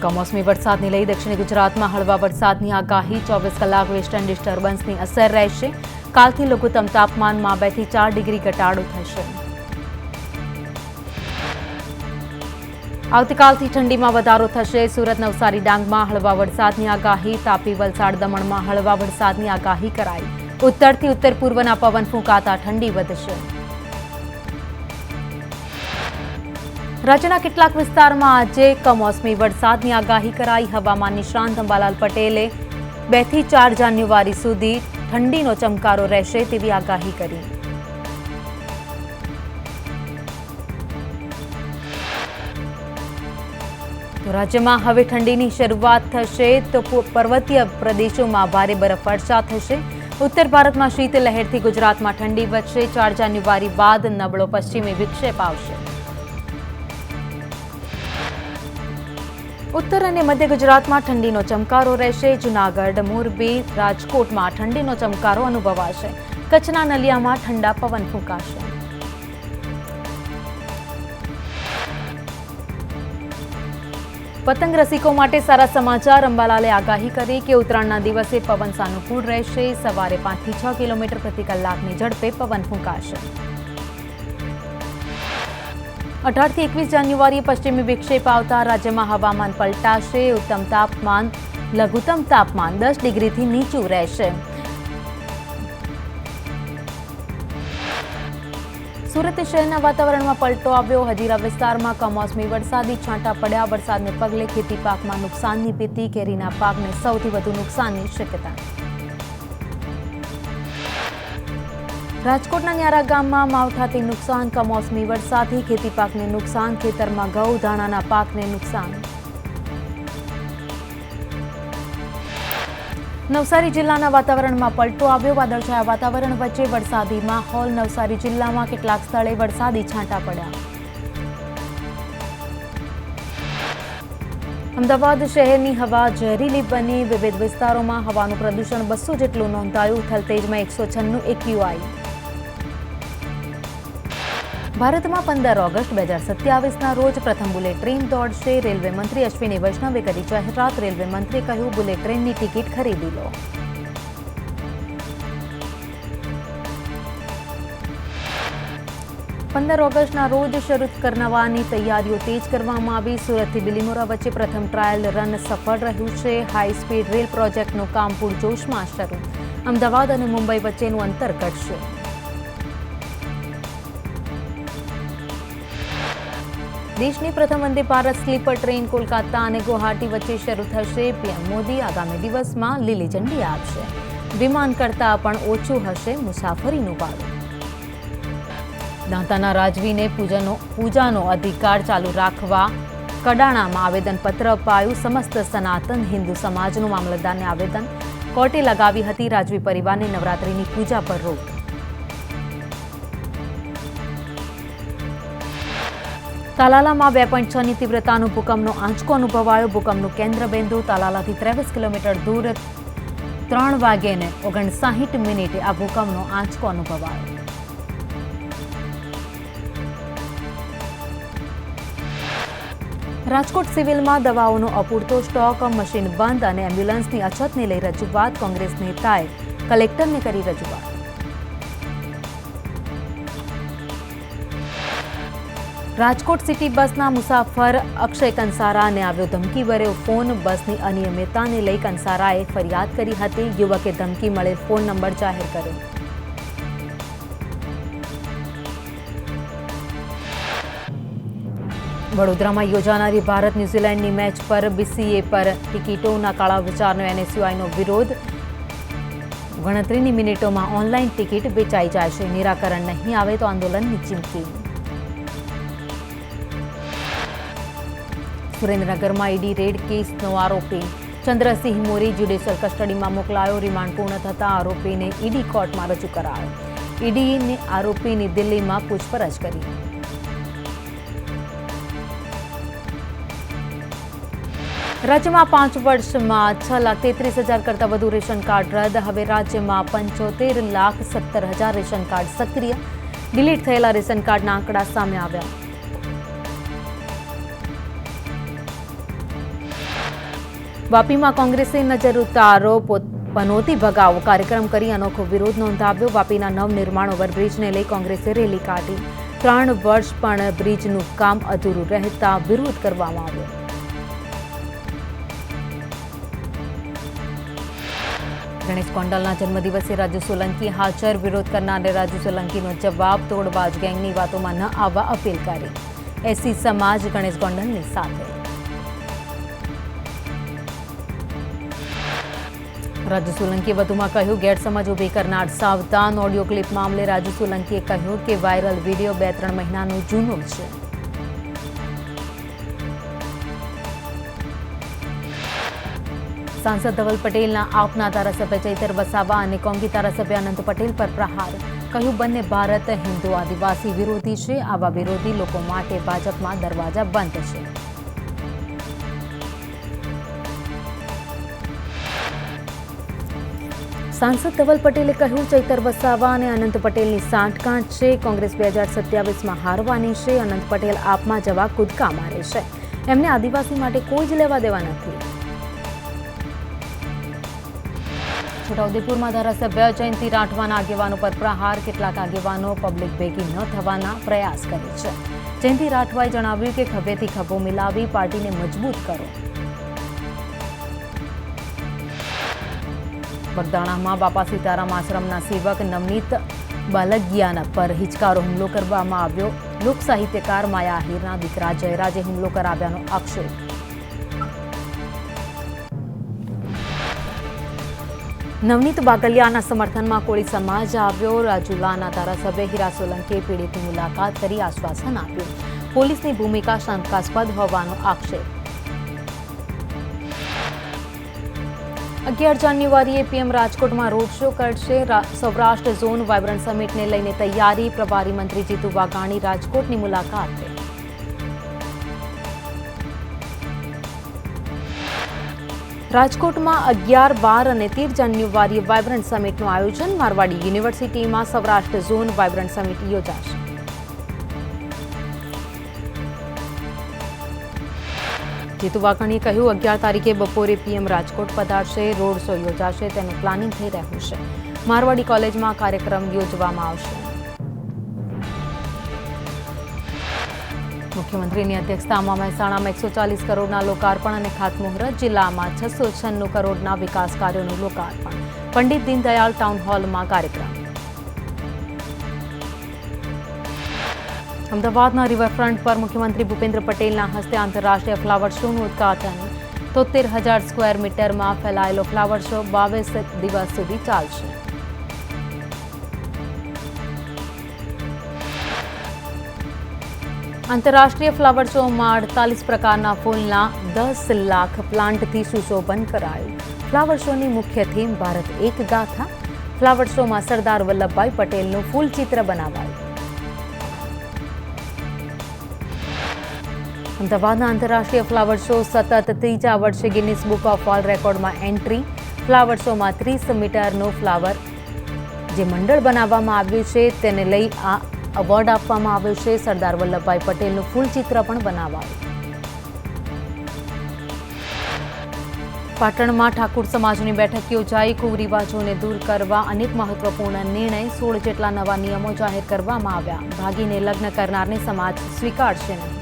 કમોસમી વરસાદને લઈ દક્ષિણ ગુજરાતમાં હળવા વરસાદની આગાહી 24 કલાક વેસ્ટર્ન ડિસ્ટર્બન્સની અસર રહેશે. કાલથી લઘુત્તમ તાપમાનમાં 2 થી 4 ડિગ્રી ઘટાડો થશે. આવતીકાલથી ઠંડીમાં વધારો થશે. સુરત, નવસારી, ડાંગમાં હળવા વરસાદની આગાહી. તાપી, વલસાડ, દમણમાં હળવા વરસાદની આગાહી કરાઈ. ઉત્તરથી ઉત્તર પૂર્વના પવન ફૂંકાતા ઠંડી વધશે. રાજ્યના કેટલાક વિસ્તારમાં આજે કમોસમી વરસાદની આગાહી કરાઈ. હવામાન નિષ્ણાંત અંબાલાલ પટેલે 2 થી 4 જાન્યુઆરી સુધી ઠંડીનો ચમકારો રહેશે તેવી આગાહી કરી. તો રાજ્યમાં હવે ઠંડીની શરૂઆત થશે તો પર્વતીય પ્રદેશોમાં ભારે બરફવર્ષા થશે. ઉત્તર ભારતમાં શીતલહેરથી ગુજરાતમાં ઠંડી વધશે. 4 જાન્યુઆરી બાદ નબળો પશ્ચિમી વિક્ષેપ આવશે. ઉત્તર અને મધ્ય ગુજરાતમાં ઠંડીનો ચમકારો રહેશે. જૂનાગઢ, મોરબી, રાજકોટમાં ઠંડીનો ચમકારો અનુભવાશે. કચ્છના નલિયામાં ઠંડા પવન ફૂંકાશે. પતંગ રસિકો માટે સારા સમાચાર. અંબાલાલે આગાહી કરી કે ઉત્તરાયણના દિવસે પવન સાનુકૂળ રહેશે. સવારે 5 થી 6 કિલોમીટર પ્રતિ કલાકની ઝડપે પવન ફૂંકાશે. 18 થી 21 જાન્યુઆરીએ પશ્ચિમી વિક્ષેપ આવતા રાજ્યમાં હવામાન પલટાશે. લઘુત્તમ તાપમાન 10 ડિગ્રીથી નીચું રહેશે. સુરત શહેરના વાતાવરણમાં પલટો આવ્યો. હજીરા વિસ્તારમાં કમોસમી વરસાદી છાંટા પડ્યા. વરસાદને પગલે ખેતી પાકમાં નુકસાનની ભીતિ. કેરીના પાકને સૌથી વધુ નુકસાનની શક્યતા. રાજકોટના ન્યારા ગામમાં માવઠાથી નુકસાન. કમોસમી વરસાદથી ખેતી પાકને નુકસાન. ખેતરમાં ઘઉં, ધાણાના પાકને નુકસાન. નવસારી જિલ્લાના વાતાવરણમાં પલટો આવ્યો. વાદળછાયા વાતાવરણ વચ્ચે વરસાદી માહોલ. નવસારી જિલ્લામાં કેટલાક સ્થળે વરસાદી છાંટા પડ્યા. અમદાવાદ શહેરની હવા ઝેરીલી બની. વિવિધ વિસ્તારોમાં હવાનું પ્રદૂષણ 200 જેટલું નોંધાયું. થલતેજમાં 196 એક્યુઆઈ. ભારતમાં 15 ઓગસ્ટ 2027ના રોજ પ્રથમ બુલેટ ટ્રેન દોડશે. રેલવે મંત્રી અશ્વિની વૈષ્ણવે કરી જાહેરાત. રેલવે મંત્રીએ કહ્યું, બુલેટ ટ્રેનની ટિકિટ ખરીદી લો. ઓગસ્ટના રોજ શરૂ કરવાની તૈયારીઓ તેજ કરવામાં આવી. સુરતથી બિલીમોરા વચ્ચે પ્રથમ ટ્રાયલ રન સફળ રહ્યું છે. હાઈ સ્પીડ રેલ પ્રોજેક્ટનું કામ પૂરજોશમાં શરૂ. અમદાવાદ અને મુંબઈ વચ્ચેનું અંતર ઘટશે. દેશની પ્રથમ વંદે ભારત સ્લીપર ટ્રેન કોલકાતા અને ગુવાહાટી વચ્ચે શરૂ થશે. પીએમ મોદી આગામી દિવસમાં લીલી ઝંડી આપશે. વિમાન કરતાં પણ ઓછું હશે મુસાફરીનું ભાડું. દાંતાના રાજવીને પૂજાનો અધિકાર ચાલુ રાખવા કડાણામાં આવેદનપત્ર અપાયું. સમસ્ત સનાતન હિન્દુ સમાજનું મામલતદારને આવેદન. કોર્ટે લગાવી હતી રાજવી પરિવારની નવરાત્રિની પૂજા પર રોક. તાલાલામાં 2.6ની તીવ્રતાનો ભૂકંપનો આંચકો અનુભવાયો. ભૂકંપનું કેન્દ્રબિંદુ તાલાલાથી 23 કિલોમીટર દૂર 3 વાગ્યે 59 મિનિટે આ ભૂકંપનો આંચકો અનુભવાયો. રાજકોટ સિવિલમાં દવાઓનો અપૂરતો સ્ટોક, મશીન બંધ અને એમ્બ્યુલન્સની અછતને લઈ રજૂઆત. કોંગ્રેસ નેતાએ કલેક્ટરને કરી રજૂઆત. રાજકોટ સિટી બસના મુસાફર અક્ષય કંસારાને આવ્યો ધમકીભર્યો ફોન. બસની અનિયમિતતાને લઈ કંસારાએ ફરિયાદ કરી હતી. યુવકે ધમકી મળેલ ફોન નંબર જાહેર કર્યો. વડોદરામાં યોજાનારી ભારત ન્યૂઝીલેન્ડની મેચ પર BCA પર ટિકિટોના કાળા વિચારનો NSUIનો વિરોધ. ગણતરીની મિનિટોમાં ઓનલાઈન ટિકિટ વેચાઈ જાય છે. નિરાકરણ નહીં આવે તો આંદોલનની ચીમકી. સુરેન્દ્રનગરમાં ઈડી રેડ કેસનો આરોપી ચંદ્રસિંહ મોરી જ્યુડિશિયલ કસ્ટડીમાં મોકલાયો. રિમાન્ડ પૂર્ણ થતાં આરોપીને ઈડી કોર્ટમાં રજૂ કરાયો. ઈડીને આરોપીની દિલ્હીમાં પૂછપરછ કરી. રાજ્યમાં 5 વર્ષમાં 6,33,000 કરતાં વધુ રેશન કાર્ડ રદ. હવે રાજ્યમાં 75,17,000 રેશન કાર્ડ સક્રિય. ડિલીટ થયેલા રેશન કાર્ડના આંકડા સામે આવ્યા. વાપીમાં કોંગ્રેસે નજર ઉતારો પનોતી ભગાવો કાર્યક્રમ કરી અનોખો વિરોધ નોંધાવ્યો. વાપીના નવનિર્માણ ઓવરબ્રિજને લઈ કોંગ્રેસે રેલી કાઢી. 3 વર્ષ પણ બ્રિજનું કામ અધૂરું રહેતા વિરોધ કરવામાં આવ્યો. ગણેશ ગોંડલના જન્મદિવસે રાજુ સોલંકી હાજર. વિરોધ કરનારે રાજુ સોલંકીનો જવાબ તોડબાજ ગેંગની વાતોમાં ન આવવા અપીલ કરી. એસી સમાજ ગણેશ ગોંડલની સાથે. રાજુ સોલંકીએ વધુમાં કહ્યું, ગેરસમજ ઊભી કરનાર સાવધાન. ઓડિયો ક્લિપ મામલે રાજુ સોલંકીએ કહ્યું કે વાયરલ વિડીયો 2-3 મહિનાનો જૂનો છે. સાંસદ ધવલ પટેલના આપના ધારાસભ્ય ચૈતર વસાવા અને કોંગી ધારાસભ્ય અનંત પટેલ પર પ્રહાર. કહ્યું, બંને ભારત હિન્દુ આદિવાસી વિરોધી છે. આવા વિરોધી લોકો માટે ભાજપમાં દરવાજા બંધ છે. સાંસદ ધવલ પટેલે કહ્યું, ચૈતર વસાવા અને અનંત પટેલની સાંઠગાંઠ છે. કોંગ્રેસ 2027માં હારવાની છે. અનંત પટેલ આપમાં જવા કૂદકા મારે છે. એમને આદિવાસી માટે કોઈ જ લેવા દેવા નથી. છોટાઉદેપુરમાં ધારાસભ્ય જયંતિ રાઠવાના આગેવાનો પર પ્રહાર. કેટલાક આગેવાનો પબ્લિક ભેગી ન થવાના પ્રયાસ કરે છે. જયંતિ રાઠવાએ જણાવ્યું કે ખભેથી ખભો મિલાવી પાર્ટીને મજબૂત કરો. બગદાણામાં બાપા સીતારામ આશ્રમના સેવક નવનીત બાલગિયાના પર હિચકારો હુમલો કરવામાં આવ્યો. લોક સાહિત્યકાર માયા આહિરના દીકરા જયરાજે હુમલો કરાવ્યાનો આક્ષેપ. નવનીત બાગલિયાના સમર્થનમાં કોળી સમાજ આવ્યો. રાજુલાના ધારાસભ્ય હીરા સોલંકીએ પીડિતની મુલાકાત કરી આશ્વાસન આપ્યું. પોલીસની ભૂમિકા શંકાસ્પદ હોવાનો આક્ષેપ. 11 જાન્યુઆરીએ પીએમ રાજકોટમાં રોડ શો કરશે. સૌરાષ્ટ્ર ઝોન વાયબ્રન્ટ સમિટને લઈને તૈયારી. પ્રભારી મંત્રી જીતુ વાઘાણી રાજકોટની મુલાકાતે. રાજકોટમાં 11, 12 અને 13 જાન્યુઆરીએ વાયબ્રન્ટ સમિટનું આયોજન. મારવાડી યુનિવર્સિટીમાં સૌરાષ્ટ્ર ઝોન વાયબ્રન્ટ સમિટ યોજાશે. જીતુ વાઘાણીએ કહ્યું, 11 તારીખે બપોરે પીએમ રાજકોટ પધારશે. રોડ શો યોજાશે તેનું પ્લાનિંગ થઈ રહ્યું છે. મારવાડી કોલેજમાં કાર્યક્રમ યોજવામાં આવશે. મુખ્યમંત્રીની અધ્યક્ષતામાં મહેસાણામાં 140 કરોડના લોકાર્પણ અને ખાતમુહૂર્ત. જિલ્લામાં 696 કરોડના વિકાસ કાર્યોનું લોકાર્પણ. પંડિત દીનદયાળ ટાઉન હોલમાં કાર્યક્રમ. અમદાવાદના રિવરફ્રન્ટ પર મુખ્યમંત્રી ભૂપેન્દ્ર પટેલના હસ્તે આંતરરાષ્ટ્રીય ફ્લાવર શોનું ઉદ્ઘાટન. 73,000 સ્ક્વેર મીટરમાં ફેલાયેલો ફ્લાવર શો 22 દિવસ સુધી ચાલશે. આંતરરાષ્ટ્રીય ફ્લાવર શોમાં 48 પ્રકારના ફૂલના 10 લાખ પ્લાન્ટથી સુશોભન કરાયું. ફ્લાવર શોની મુખ્ય થીમ ભારત એક ગાથા. ફ્લાવર શોમાં સરદાર વલ્લભભાઈ પટેલનું ફૂલ ચિત્ર બનાવાયું. અમદાવાદના આંતરરાષ્ટ્રીય ફ્લાવર શો સતત 3જા વર્ષે ગિનિસ બુક ઓફ વર્લ્ડ રેકોર્ડમાં એન્ટ્રી. ફ્લાવર શોમાં 30 મીટરનું ફ્લાવર જે મંડળ બનાવવામાં આવ્યું છે તેને લઈ આ એવોર્ડ આપવામાં આવ્યો છે. સરદાર વલ્લભભાઈ પટેલનું ફૂલ ચિત્ર પણ બનાવાયું. પાટણમાં ઠાકોર સમાજની બેઠક યોજાઈ. કુરિવાજોને દૂર કરવા અનેક મહત્વપૂર્ણ નિર્ણય. 16 જેટલા નવા નિયમો જાહેર કરવામાં આવ્યા. ભાગીને લગ્ન કરનારને સમાજ સ્વીકારશે નહીં.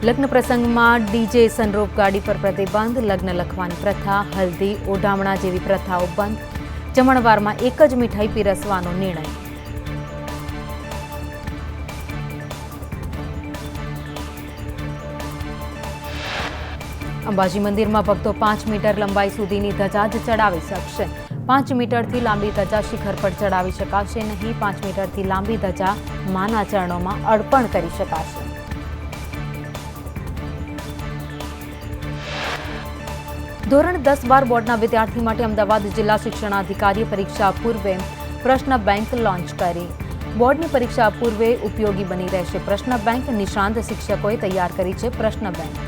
લગ્ન પ્રસંગમાં ડીજે સનરૂફ ગાડી પર પ્રતિબંધ. લગ્ન લખવાની પ્રથા, હલ્દી, ઓઢામણા જેવી પ્રથાઓ બંધ. જમણવારમાં એક જ મીઠાઈ પીરસવાનો નિર્ણય. અંબાજી મંદિરમાં ભક્તો 5 મીટર લંબાઈ સુધીની ધજા જ ચડાવી શકશે. 5 મીટરથી લાંબી ધજા શિખર પર ચડાવી શકાશે નહીં. 5 મીટરથી લાંબી ધજા માના ચરણોમાં અર્પણ કરી શકાશે. ધોરણ 10-12 બોર્ડના વિદ્યાર્થી માટે અમદાવાદ જિલ્લા શિક્ષણાધિકારીએ પરીક્ષા પૂર્વે પ્રશ્ન બેંક લોન્ચ કરી. બોર્ડની પરીક્ષા પૂર્વે ઉપયોગી બની રહેશે પ્રશ્ન બેંક. નિષ્ણાંત શિક્ષકોએ તૈયાર કરી છે પ્રશ્ન બેંક.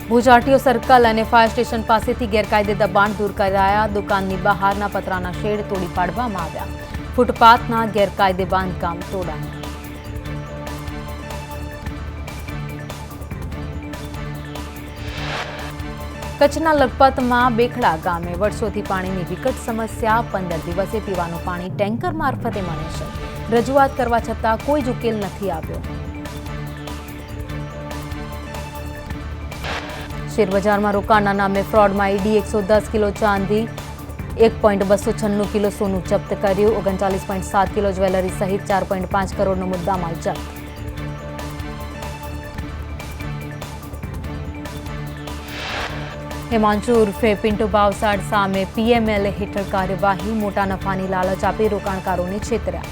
ભુજ આરટીઓ સર્કલ અને ફાયર સ્ટેશન પાસેથી ગેરકાયદે દબાણ દૂર કરાયા. દુકાનની બહારના પતરાના શેડ તોડી પાડવામાં આવ્યા. ફૂટપાથના ગેરકાયદે બાંધકામ તોડાયા. કચ્છના લખપતમાં બેખડા ગામે વર્ષોથી પાણીની વિકટ સમસ્યા 15 દિવસે પીવાનું પાણી ટેન્કર મારફતે મળે છે. રજૂઆત કરવા છતાં કોઈ જ ઉકેલ નથી આવ્યો. શેરબજારમાં રોકાણના નામે ફ્રોડમાં ઈડી 110 કિલો ચાંદી, 1.296 કિલો સોનું જપ્ત કર્યું. 39.7 કિલો જ્વેલરી સહિત 4.5 કરોડનો મુદ્દામાલ જપ્ત. હિમાંશુ ઉર્ફે પિન્ટુ ભાવસાડ સામે પીએમએલએ હેઠળ કાર્યવાહી. મોટા નફાની લાલચ આપી રોકાણકારોને છેતર્યા.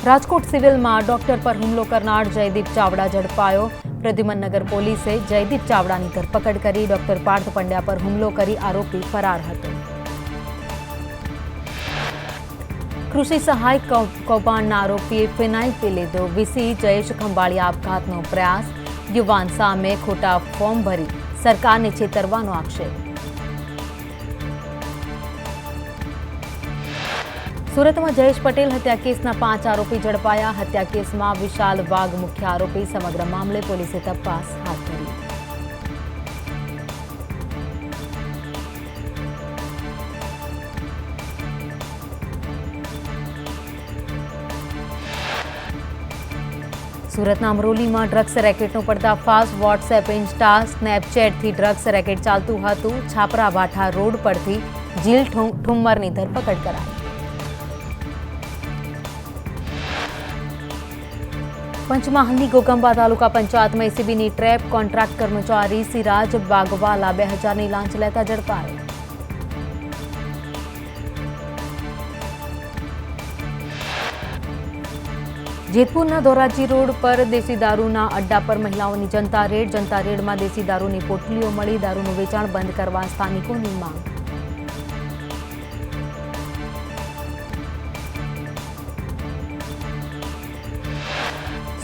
રાજકોટ સિવિલમાં ડોક્ટર પર હુમલો કરનાર જયદીપ ચાવડા ઝડપાયો. પ્રદ્યુમનનગર પોલીસે જયદીપ ચાવડાની ધરપકડ કરી. ડોક્ટર પાર્થ પંડ્યા પર હુમલો કરી આરોપી ફરાર હતો. કૃષિ સહાય કૌભાંડના આરોપીએ ફિનાઇલ પી લીધો. વીસી જયેશ ખંભાળિયા આપઘાતનો પ્રયાસ. યુવાન સામે ખોટા ફોર્મ ભરી સરકારને છેતરવાનો આક્ષેપ. સુરતમાં જયેશ પટેલ હત્યા કેસના 5 આરોપી ઝડપાયા. હત્યા કેસમાં વિશાલ વાઘ મુખ્ય આરોપી. સમગ્ર મામલે પોલીસે તપાસ હાથ ધરી. સુરતના અમરોલીમાં ડ્રગ્સ રેકેટનો પર્દાફાશ. વોટ્સએપ, ઇન્સ્ટા, સ્નેપચેટથી ડ્રગ્સ રેકેટ ચાલતું હતું. છાપરા વાઠા રોડ પરથી જીલ ઠુમ્મરની ધરપકડ કરાઈ. પંચમહાલની ઘોઘંબા તાલુકા પંચાયતમાં એસીબીની ટ્રેપ. કોન્ટ્રાક્ટ કર્મચારી સિરાજ બાગવાલા 2000ની લાંચ લેતા ઝડપાયો. જેતપુરના ધોરાજી રોડ પર દેશી દારૂના અડ્ડા પર મહિલાઓની જનતા રેડ. જનતા રેડમાં દેશી દારૂની પોટલીઓ મળી. દારૂનું વેચાણ બંધ કરવા સ્થાનિકોની માંગ.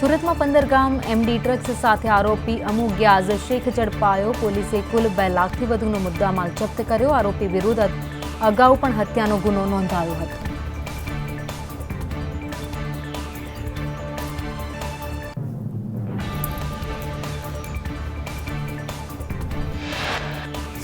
સુરતમાં 15 ગ્રામ એમડી ડ્રગ્સ સાથે આરોપી અમુ ગ્યાઝ શેખ ઝડપાયો. પોલીસે કુલ 2 લાખથી વધુનો મુદ્દામાલ જપ્ત કર્યો. આરોપી વિરુદ્ધ અગાઉ પણ હત્યાનો ગુનો નોંધાયો હતો.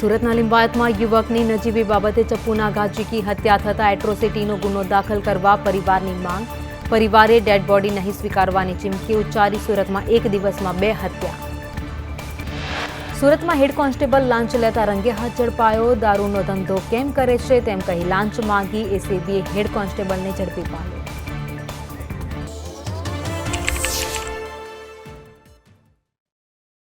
સુરતના લિંબાયતમાં યુવકની નજીવી બાબતે ચપ્પુના ઘા ઝીકી હત્યા થતાં એટ્રોસિટીનો ગુનો દાખલ કરવા પરિવારની માંગ. પરિવારે ડેડ બોડી નહીં સ્વીકારવાની ચીમકી ઉચ્ચારી. સુરતમાં એક દિવસમાં 2 હત્યા. સુરતમાં હેડ કોન્સ્ટેબલ લાંચ લેતા રંગે હાથ ઝડપાયો. દારૂનો ધંધો કેમ કરે છે તેમ કહી લાંચ માંગી. એસીબીએ હેડ કોન્સ્ટેબલને ઝડપી પાડ્યો.